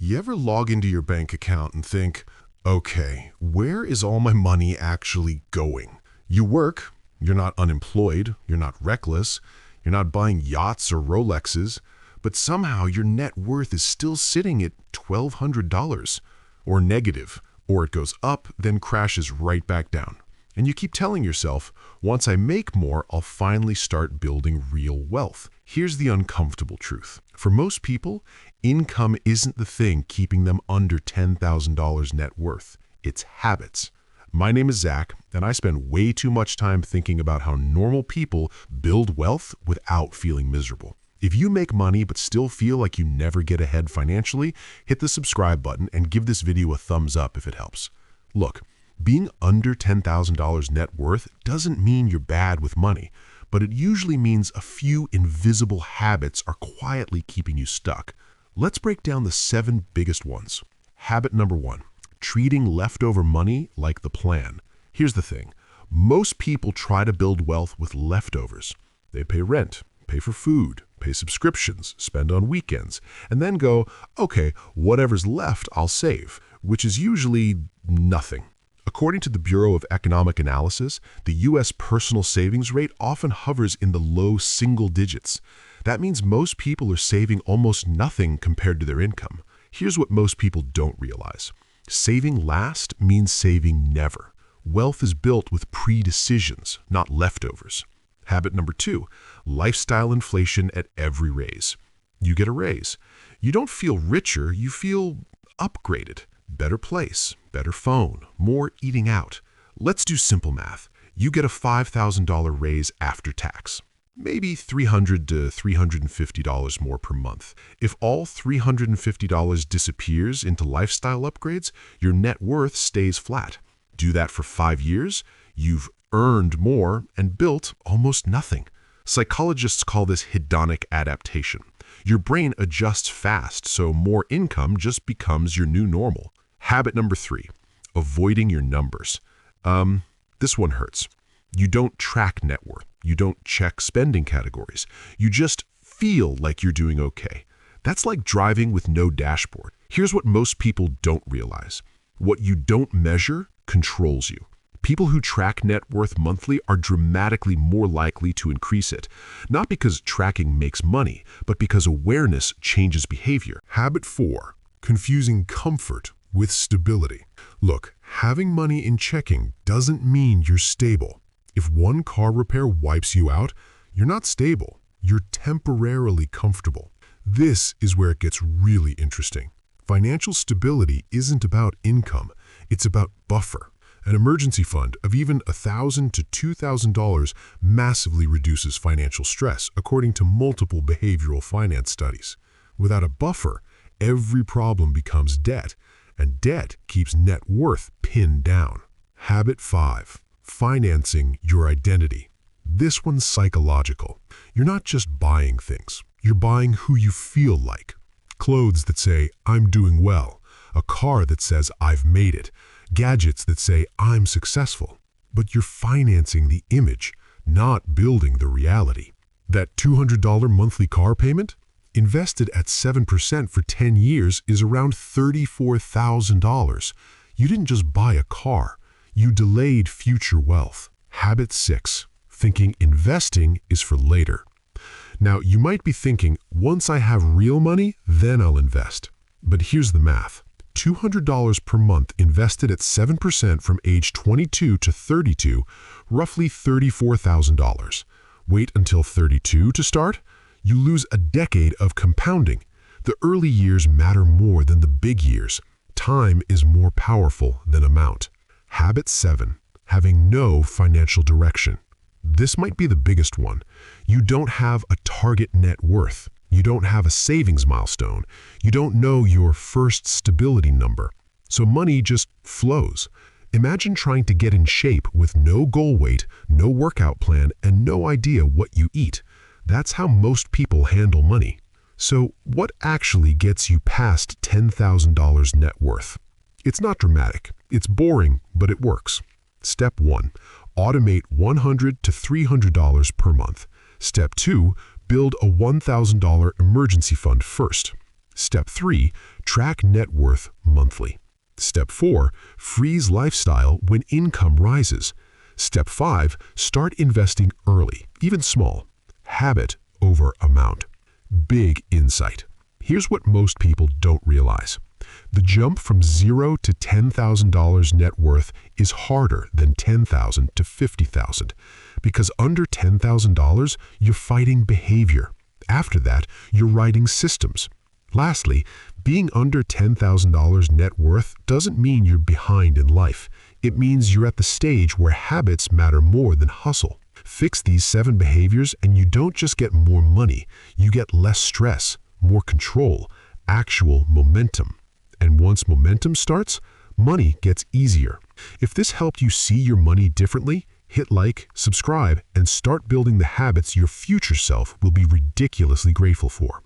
You ever log into your bank account and think, okay, where is all my money actually going? You work, you're not unemployed, you're not reckless, you're not buying yachts or Rolexes, but somehow your net worth is still sitting at $1,200, or negative, or it goes up, then crashes right back down. And you keep telling yourself, once I make more, I'll finally start building real wealth. Here's the uncomfortable truth. For most people, income isn't the thing keeping them under $10,000 net worth. It's habits. My name is Zach, and I spend way too much time thinking about how normal people build wealth without feeling miserable. If you make money but still feel like you never get ahead financially, hit the subscribe button and give this video a thumbs up if it helps. Look, being under $10,000 net worth doesn't mean you're bad with money, but it usually means a few invisible habits are quietly keeping you stuck. Let's break down the 7 biggest ones. Habit number 1, treating leftover money like the plan. Here's the thing. Most people try to build wealth with leftovers. They pay rent, pay for food, pay subscriptions, spend on weekends, and then go, okay, whatever's left, I'll save, which is usually nothing. According to the Bureau of Economic Analysis, the U.S. personal savings rate often hovers in the low single digits. That means most people are saving almost nothing compared to their income. Here's what most people don't realize. Saving last means saving never. Wealth is built with pre-decisions, not leftovers. Habit number 2, lifestyle inflation at every raise. You get a raise. You don't feel richer, you feel upgraded. Better place, better phone, more eating out. Let's do simple math. You get a $5,000 raise after tax. Maybe $300 to $350 more per month. If all $350 disappears into lifestyle upgrades, your net worth stays flat. Do that for 5 years, you've earned more and built almost nothing. Psychologists call this hedonic adaptation. Your brain adjusts fast, so more income just becomes your new normal. Habit number 3, avoiding your numbers. This one hurts. You don't track net worth. You don't check spending categories. You just feel like you're doing okay. That's like driving with no dashboard. Here's what most people don't realize. What you don't measure controls you. People who track net worth monthly are dramatically more likely to increase it, not because tracking makes money, but because awareness changes behavior. Habit 4, confusing comfort with stability. Look, having money in checking doesn't mean you're stable. If one car repair wipes you out, you're not stable. You're temporarily comfortable. This is where it gets really interesting. Financial stability isn't about income. It's about buffer. An emergency fund of even $1,000 to $2,000 massively reduces financial stress, according to multiple behavioral finance studies. Without a buffer, every problem becomes debt, and debt keeps net worth pinned down. Habit 5, financing your identity. This one's psychological. You're not just buying things. You're buying who you feel like. Clothes that say, I'm doing well. A car that says, I've made it. Gadgets that say, I'm successful. But you're financing the image, not building the reality. That $200 monthly car payment? Invested at 7% for 10 years is around $34,000. You didn't just buy a car. You delayed future wealth. Habit 6, thinking investing is for later. Now, you might be thinking, once I have real money, then I'll invest. But here's the math. $200 per month invested at 7% from age 22 to 32, roughly $34,000. Wait until 32 to start? You lose a decade of compounding. The early years matter more than the big years. Time is more powerful than amount. Habit 7, having no financial direction. This might be the biggest one. You don't have a target net worth. You don't have a savings milestone. You don't know your first stability number. So money just flows. Imagine trying to get in shape with no goal weight, no workout plan, and no idea what you eat. That's how most people handle money. So what actually gets you past $10,000 net worth? It's not dramatic. It's boring, but it works. Step 1, automate $100 to $300 per month. Step 2, build a $1,000 emergency fund first. Step 3, track net worth monthly. Step 4, freeze lifestyle when income rises. Step 5, start investing early, even small. Habit over amount. Big insight. Here's what most people don't realize. The jump from $0 to $10,000 net worth is harder than $10,000 to $50,000 because under $10,000, you're fighting behavior. After that, you're writing systems. Lastly, being under $10,000 net worth doesn't mean you're behind in life. It means you're at the stage where habits matter more than hustle. Fix these 7 behaviors and you don't just get more money, you get less stress, more control, actual momentum. And once momentum starts, money gets easier. If this helped you see your money differently, hit like, subscribe, and start building the habits your future self will be ridiculously grateful for.